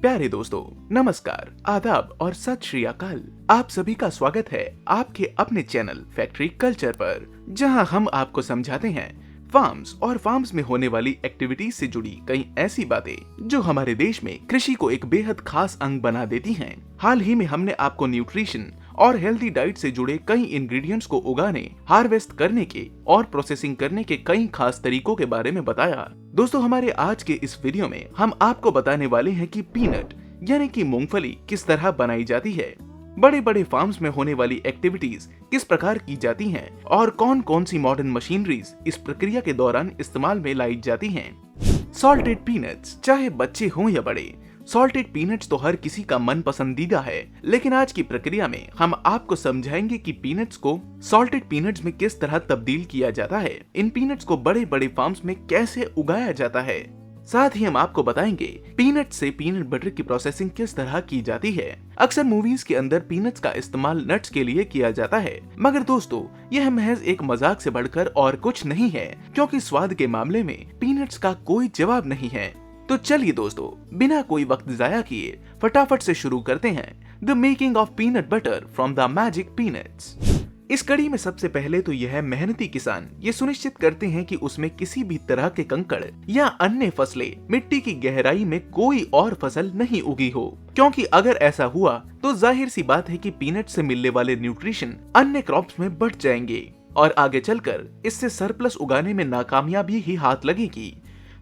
प्यारे दोस्तों, नमस्कार, आदाब और सत श्री अकाल। आप सभी का स्वागत है आपके अपने चैनल फैक्ट्री कल्चर पर, जहां हम आपको समझाते हैं फार्म्स और फार्म्स में होने वाली एक्टिविटीज से जुड़ी कई ऐसी बातें जो हमारे देश में कृषि को एक बेहद खास अंग बना देती हैं। हाल ही में हमने आपको न्यूट्रिशन और हेल्दी डाइट से जुड़े कई इंग्रेडिएंट्स को उगाने, हार्वेस्ट करने के और प्रोसेसिंग करने के कई खास तरीकों के बारे में बताया। दोस्तों, हमारे आज के इस वीडियो में हम आपको बताने वाले हैं कि पीनट यानी कि मूंगफली किस तरह बनाई जाती है, बड़े बड़े फार्म्स में होने वाली एक्टिविटीज किस प्रकार की जाती हैं और कौन कौन सी मॉडर्न मशीनरीज इस प्रक्रिया के दौरान इस्तेमाल में लाई जाती हैं। सॉल्टेड पीनट्स, चाहे बच्चे हों या बड़े, सॉल्टेड पीनट्स तो हर किसी का मन पसंदीदा है, लेकिन आज की प्रक्रिया में हम आपको समझाएंगे कि पीनट्स को सॉल्टेड पीनट्स में किस तरह तब्दील किया जाता है, इन पीनट्स को बड़े बड़े फार्म्स में कैसे उगाया जाता है। साथ ही हम आपको बताएंगे पीनट से पीनट बटर की प्रोसेसिंग किस तरह की जाती है। अक्सर मूवीज के अंदर पीनट्स का इस्तेमाल नट्स के लिए किया जाता है, मगर दोस्तों यह महज एक मजाक से बढ़कर और कुछ नहीं है, क्योंकि स्वाद के मामले में पीनट्स का कोई जवाब नहीं है। तो चलिए दोस्तों, बिना कोई वक्त जाया किए फटाफट से शुरू करते हैं the making of peanut butter from the magic peanuts. इस कड़ी में सबसे पहले तो यह मेहनती किसान ये सुनिश्चित करते हैं कि उसमें किसी भी तरह के कंकड़ या अन्य फसलें मिट्टी की गहराई में कोई और फसल नहीं उगी हो, क्योंकि अगर ऐसा हुआ तो जाहिर सी बात है कि पीनट से मिलने वाले न्यूट्रिशन अन्य क्रॉप्स में बढ़ जाएंगे और आगे चलकर इससे सरप्लस उगाने में नाकामयाबी ही हाथ लगेगी।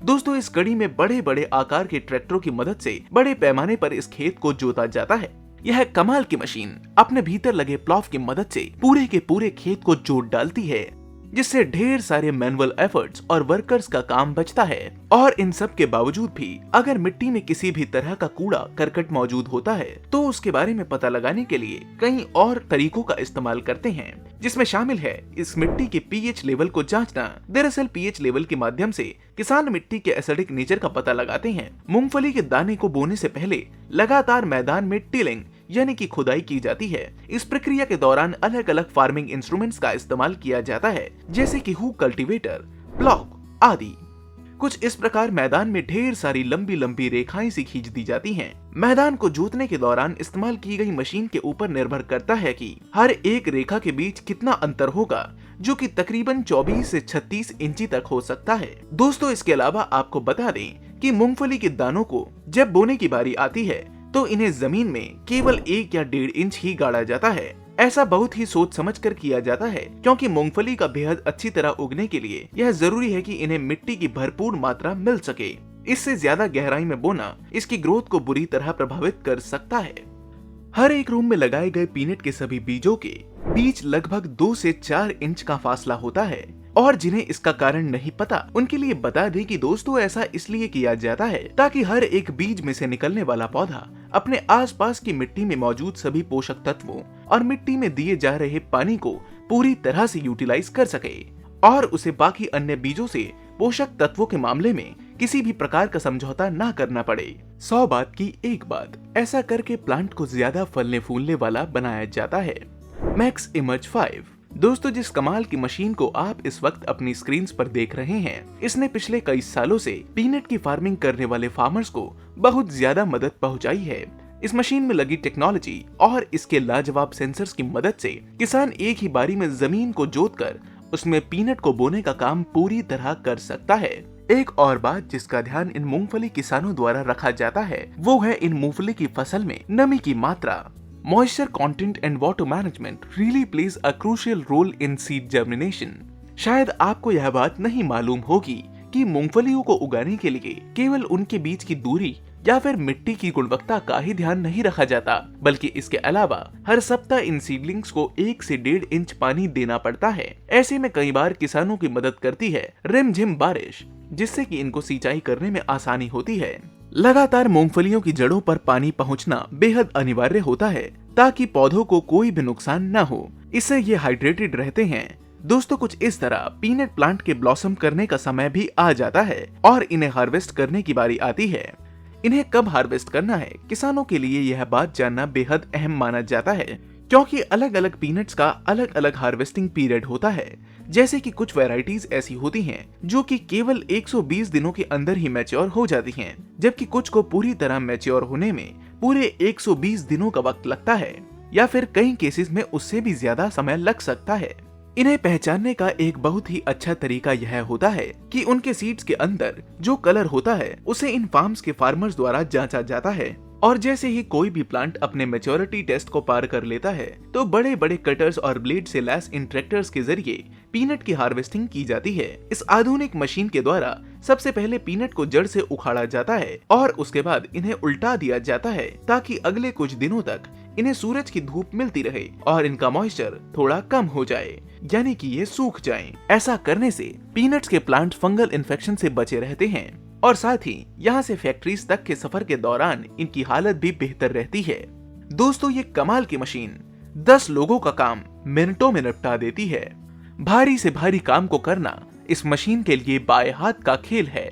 दोस्तों, इस कड़ी में बड़े बड़े आकार के ट्रैक्टरों की मदद से बड़े पैमाने पर इस खेत को जोता जाता है। यह कमाल की मशीन अपने भीतर लगे प्लॉव की मदद से पूरे के पूरे खेत को जोत डालती है, जिससे ढेर सारे मैनुअल एफर्ट्स और वर्कर्स का काम बचता है। और इन सब के बावजूद भी अगर मिट्टी में किसी भी तरह का कूड़ा करकट मौजूद होता है तो उसके बारे में पता लगाने के लिए कई और तरीकों का इस्तेमाल करते हैं, जिसमें शामिल है इस मिट्टी के पीएच लेवल को जांचना। दरअसल पीएच लेवल के माध्यम से किसान मिट्टी के एसिडिक नेचर का पता लगाते हैं। मूंगफली के दाने को बोने से पहले लगातार मैदान में टिलिंग यानी कि खुदाई की जाती है। इस प्रक्रिया के दौरान अलग अलग फार्मिंग इंस्ट्रूमेंट्स का इस्तेमाल किया जाता है, जैसे कि हुक कल्टीवेटर, प्लॉग आदि। कुछ इस प्रकार मैदान में ढेर सारी लंबी लंबी रेखाएं सी खींच दी जाती हैं। मैदान को जोतने के दौरान इस्तेमाल की गई मशीन के ऊपर निर्भर करता है कि हर एक रेखा के बीच कितना अंतर होगा, जो कि तकरीबन 24 से 36 इंची तक हो सकता है। दोस्तों, इसके अलावा आपको बता दें कि मूंगफली के दानों को जब बोने की बारी आती है तो इन्हें जमीन में केवल 1 या 1.5 इंच ही गाड़ा जाता है। ऐसा बहुत ही सोच समझ कर किया जाता है, क्योंकि मूंगफली का बेहद अच्छी तरह उगने के लिए यह जरूरी है कि इन्हें मिट्टी की भरपूर मात्रा मिल सके। इससे ज्यादा गहराई में बोना इसकी ग्रोथ को बुरी तरह प्रभावित कर सकता है। हर एक रूम में लगाए गए पीनट के सभी बीजों के बीच लगभग 2 से 4 इंच का फासला होता है, और जिन्हें इसका कारण नहीं पता उनके लिए बता दें कि दोस्तों ऐसा इसलिए किया जाता है ताकि हर एक बीज में से निकलने वाला पौधा अपने आसपास की मिट्टी में मौजूद सभी पोषक तत्वों और मिट्टी में दिए जा रहे पानी को पूरी तरह से यूटिलाइज कर सके और उसे बाकी अन्य बीजों से पोषक तत्वों के मामले में किसी भी प्रकार का समझौता ना करना पड़े। 100 बात की एक बात, ऐसा करके प्लांट को ज्यादा फलने फूलने वाला बनाया जाता है। Max emerge 5। दोस्तों, जिस कमाल की मशीन को आप इस वक्त अपनी स्क्रीन पर देख रहे हैं, इसने पिछले कई सालों से पीनट की फार्मिंग करने वाले फार्मर्स को बहुत ज्यादा मदद पहुंचाई है। इस मशीन में लगी टेक्नोलॉजी और इसके लाजवाब सेंसर्स की मदद से किसान एक ही बारी में जमीन को जोतकर उसमें पीनट को बोने का काम पूरी तरह कर सकता है। एक और बात जिसका ध्यान इन मूंगफली किसानों द्वारा रखा जाता है वो है इन मूंगफली की फसल में नमी की मात्रा। Moisture content and water management really plays a crucial role in seed germination। शायद आपको यह बात नहीं मालूम होगी कि मूंगफलियों को उगाने के लिए केवल उनके बीच की दूरी या फिर मिट्टी की गुणवत्ता का ही ध्यान नहीं रखा जाता, बल्कि इसके अलावा हर सप्ताह इन सीडलिंग्स को 1 से 1.5 इंच पानी देना पड़ता है। ऐसे में कई बार किसानों की मदद करती है रिमझिम बारिश, जिससे कि इनको सिंचाई करने में आसानी होती है। लगातार मूंगफलियों की जड़ों पर पानी पहुंचना बेहद अनिवार्य होता है ताकि पौधों को कोई भी नुकसान न हो। इससे ये हाइड्रेटेड रहते हैं। दोस्तों, कुछ इस तरह पीनट प्लांट के ब्लॉसम करने का समय भी आ जाता है और इन्हें हार्वेस्ट करने की बारी आती है। इन्हें कब हार्वेस्ट करना है, किसानों के लिए यह बात जानना बेहद अहम माना जाता है, क्योंकि अलग अलग पीनट्स का अलग अलग हार्वेस्टिंग पीरियड होता है। जैसे कि कुछ वैरायटीज ऐसी होती हैं जो कि केवल 120 दिनों के अंदर ही मैच्योर हो जाती हैं, जबकि कुछ को पूरी तरह मैच्योर होने में पूरे 120 दिनों का वक्त लगता है, या फिर कई केसेस में उससे भी ज्यादा समय लग सकता है। इन्हें पहचानने का एक बहुत ही अच्छा तरीका यह होता है कि उनके सीड्स के अंदर जो कलर होता है उसे इन फार्म्स के फार्मर्स द्वारा जांचा जाता है, और जैसे ही कोई भी प्लांट अपने मैच्योरिटी टेस्ट को पार कर लेता है तो बड़े बड़े कटर्स और ब्लेड से लैस इन ट्रैक्टर्स के जरिए पीनट की हार्वेस्टिंग की जाती है। इस आधुनिक मशीन के द्वारा सबसे पहले पीनट को जड़ से उखाड़ा जाता है और उसके बाद इन्हें उल्टा दिया जाता है ताकि अगले कुछ दिनों तक इन्हें सूरज की धूप मिलती रहे और इनका मॉइस्चर थोड़ा कम हो जाए, यानी कि ये सूख जाएं। ऐसा करने से पीनट्स के प्लांट फंगल इन्फेक्शन से बचे रहते हैं और साथ ही यहाँ से फैक्ट्रीज तक के सफर के दौरान इनकी हालत भी बेहतर रहती है। दोस्तों, ये कमाल की मशीन 10 लोगों का काम मिनटों में निपटा देती है। भारी से भारी काम को करना इस मशीन के लिए बाएं हाथ का खेल है।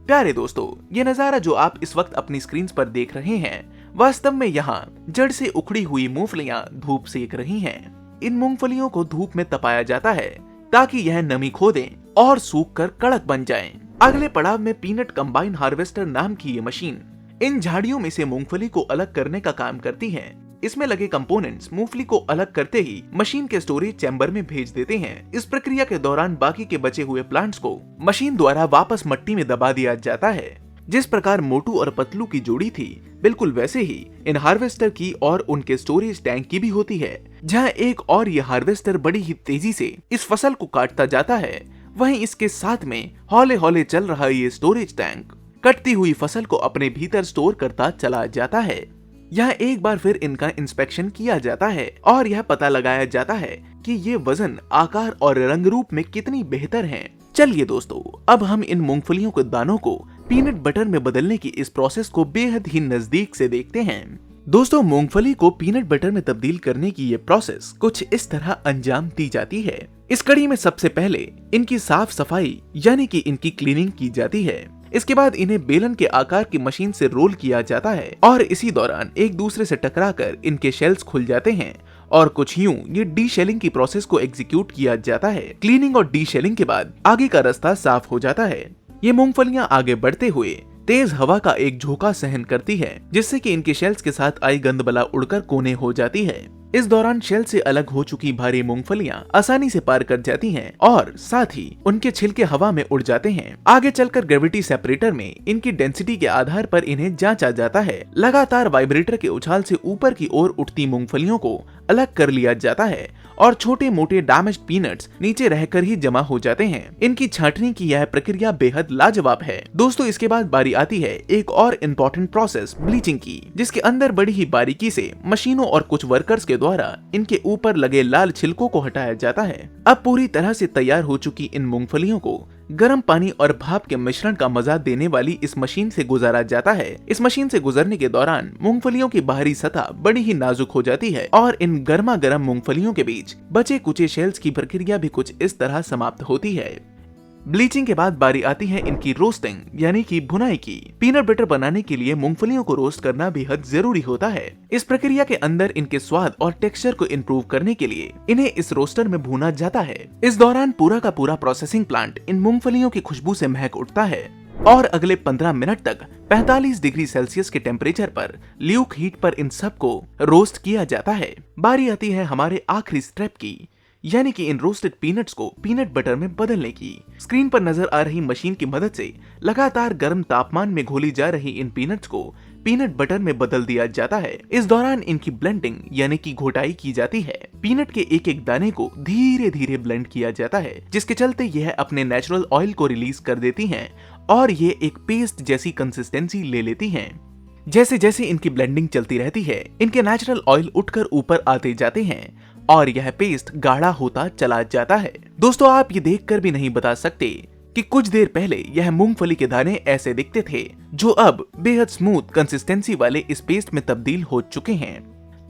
प्यारे दोस्तों, ये नजारा जो आप इस वक्त अपनी स्क्रीन पर देख रहे हैं, वास्तव में यहाँ जड़ से उखड़ी हुई मूंगफलियां धूप सेक रही हैं। इन मूंगफलियों को धूप में तपाया जाता है ताकि यह नमी खो दें और सूख कर कड़क बन जाएं। अगले पड़ाव में पीनट कंबाइन हार्वेस्टर नाम की ये मशीन इन झाड़ियों में से मूंगफली को अलग करने का काम करती है। इसमें लगे कंपोनेंट्स मूंगफली को अलग करते ही मशीन के स्टोरेज चैम्बर में भेज देते हैं। इस प्रक्रिया के दौरान बाकी के बचे हुए प्लांट्स को मशीन द्वारा वापस मट्टी में दबा दिया जाता है। जिस प्रकार मोटू और पतलू की जोड़ी थी, बिल्कुल वैसे ही इन हार्वेस्टर की और उनके स्टोरेज टैंक की भी होती है, जहां एक और ये हार्वेस्टर बड़ी ही तेजी से इस फसल को काटता जाता है। वहीं इसके साथ में हौले हौले चल रहा ये स्टोरेज टैंक कटती हुई फसल को अपने भीतर स्टोर करता चला जाता है। यहाँ एक बार फिर इनका इंस्पेक्शन किया जाता है और यह पता लगाया जाता है कि ये वजन, आकार और रंग रूप में कितनी बेहतर हैं। चलिए दोस्तों, अब हम इन मूंगफलियों के दानों को पीनट बटर में बदलने की इस प्रोसेस को बेहद ही नजदीक से देखते हैं। दोस्तों, मूंगफली को पीनट बटर में तब्दील करने की ये प्रोसेस कुछ इस तरह अंजाम दी जाती है। इस कड़ी में सबसे पहले इनकी साफ सफाई यानी कि इनकी क्लीनिंग की जाती है। इसके बाद इन्हें बेलन के आकार की मशीन से रोल किया जाता है और इसी दौरान एक दूसरे से टकराकर इनके शेल्स खुल जाते हैं और कुछ यूं ये डी शेलिंग की प्रोसेस को एग्जीक्यूट किया जाता है। क्लीनिंग और डी शेलिंग के बाद आगे का रास्ता साफ हो जाता है। ये मूंगफलियां आगे बढ़ते हुए तेज हवा का एक झोंका सहन करती है, जिससे कि इनके शेल्स के साथ आई गंदबला उड़कर कोने हो जाती है। इस दौरान शेल से अलग हो चुकी भारी मूंगफलियां आसानी से पार कर जाती हैं और साथ ही उनके छिलके हवा में उड़ जाते हैं। आगे चलकर ग्रेविटी सेपरेटर में इनकी डेंसिटी के आधार पर इन्हें जांचा जाता है। लगातार वाइब्रेटर के उछाल से ऊपर की ओर उठती मूंगफलियों को अलग कर लिया जाता है और छोटे मोटे डैमेज्ड पीनट्स नीचे रहकर ही जमा हो जाते हैं। इनकी छांटनी की यह प्रक्रिया बेहद लाजवाब है। दोस्तों, इसके बाद बारी आती है एक और इम्पोर्टेंट प्रोसेस, ब्लीचिंग की, जिसके अंदर बड़ी ही बारीकी से मशीनों और कुछ वर्कर्स के द्वारा इनके ऊपर लगे लाल छिलकों को हटाया जाता है। अब पूरी तरह से तैयार हो चुकी इन मूंगफलियों को गर्म पानी और भाप के मिश्रण का मजा देने वाली इस मशीन से गुजारा जाता है। इस मशीन से गुजरने के दौरान मूंगफलियों की बाहरी सतह बड़ी ही नाजुक हो जाती है और इन गर्मा गर्म मूंगफलियों के बीच बचे कुचे शेल्स की प्रक्रिया भी कुछ इस तरह समाप्त होती है। ब्लीचिंग के बाद बारी आती है इनकी रोस्टिंग यानी कि भुनाई की। पीनट बटर बनाने के लिए मूंगफलियों को रोस्ट करना बेहद जरूरी होता है। इस प्रक्रिया के अंदर इनके स्वाद और टेक्सचर को इम्प्रूव करने के लिए इन्हें इस रोस्टर में भुना जाता है। इस दौरान पूरा का पूरा प्रोसेसिंग प्लांट इन मूंगफलियों की खुशबू से महक उठता है और अगले 15 मिनट तक 45 डिग्री सेल्सियस के टेम्परेचर पर ल्यूक हीट पर इन सब को रोस्ट किया जाता है। बारी आती है हमारे आखिरी स्टेप की, यानी कि इन रोस्टेड पीनट्स को पीनट बटर में बदलने की। स्क्रीन पर नजर आ रही मशीन की मदद से लगातार गर्म तापमान में घोली जा रही इन पीनट्स को पीनट बटर में बदल दिया जाता है। इस दौरान इनकी ब्लेंडिंग यानी कि घोटाई की जाती है। पीनट के एक एक दाने को धीरे धीरे ब्लेंड किया जाता है, जिसके चलते यह अपने नेचुरल ऑयल को रिलीज कर देती हैं और ये एक पेस्ट जैसी कंसिस्टेंसी ले लेती हैं। जैसे जैसे इनकी ब्लेंडिंग चलती रहती है, इनके नेचुरल ऑयल उठकर ऊपर आते जाते हैं और यह पेस्ट गाढ़ा होता चला जाता है। दोस्तों, आप ये देखकर भी नहीं बता सकते कि कुछ देर पहले यह मूंगफली के दाने ऐसे दिखते थे, जो अब बेहद स्मूथ कंसिस्टेंसी वाले इस पेस्ट में तब्दील हो चुके हैं।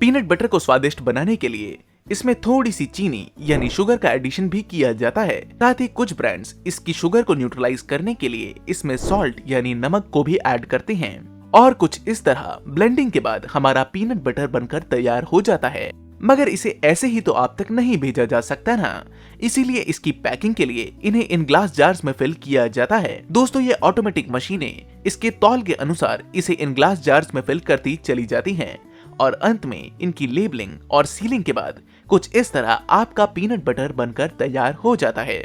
पीनट बटर को स्वादिष्ट बनाने के लिए इसमें थोड़ी सी चीनी यानी शुगर का एडिशन भी किया जाता है। साथ ही कुछ ब्रांड्स इसकी शुगर को न्यूट्रलाइज करने के लिए इसमें सॉल्ट यानी नमक को भी ऐड करते हैं और कुछ इस तरह ब्लेंडिंग के बाद हमारा पीनट बटर बनकर तैयार हो जाता है। मगर इसे ऐसे ही तो आप तक नहीं भेजा जा सकता ना, इसीलिए इसकी पैकिंग के लिए इन्हें इन ग्लास जार्स में फिल किया जाता है। दोस्तों ये ऑटोमेटिक मशीनें इसके तौल के अनुसार इसे इन ग्लास जार्स में फिल करती चली जाती हैं और अंत में इनकी लेबलिंग और सीलिंग के बाद कुछ इस तरह आपका पीनट बटर बनकर तैयार हो जाता है।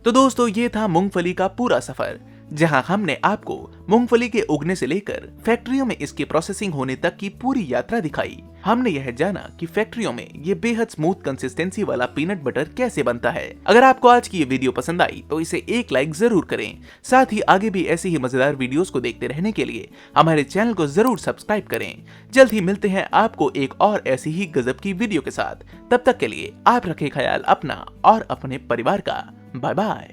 तो दोस्तों ये था मूंगफली का पूरा सफर, जहां हमने आपको मूंगफली के उगने से लेकर फैक्ट्रियों में इसकी प्रोसेसिंग होने तक की पूरी यात्रा दिखाई। हमने यह जाना कि फैक्ट्रियों में ये बेहद स्मूथ कंसिस्टेंसी वाला पीनट बटर कैसे बनता है। अगर आपको आज की ये वीडियो पसंद आई तो इसे एक लाइक जरूर करें। साथ ही आगे भी ऐसी ही मजेदार वीडियोस को देखते रहने के लिए हमारे चैनल को जरूर सब्सक्राइब करें। जल्द ही मिलते हैं आपको एक और ऐसी ही गजब की वीडियो के साथ। तब तक के लिए आप रखें ख्याल अपना और अपने परिवार का। Bye bye.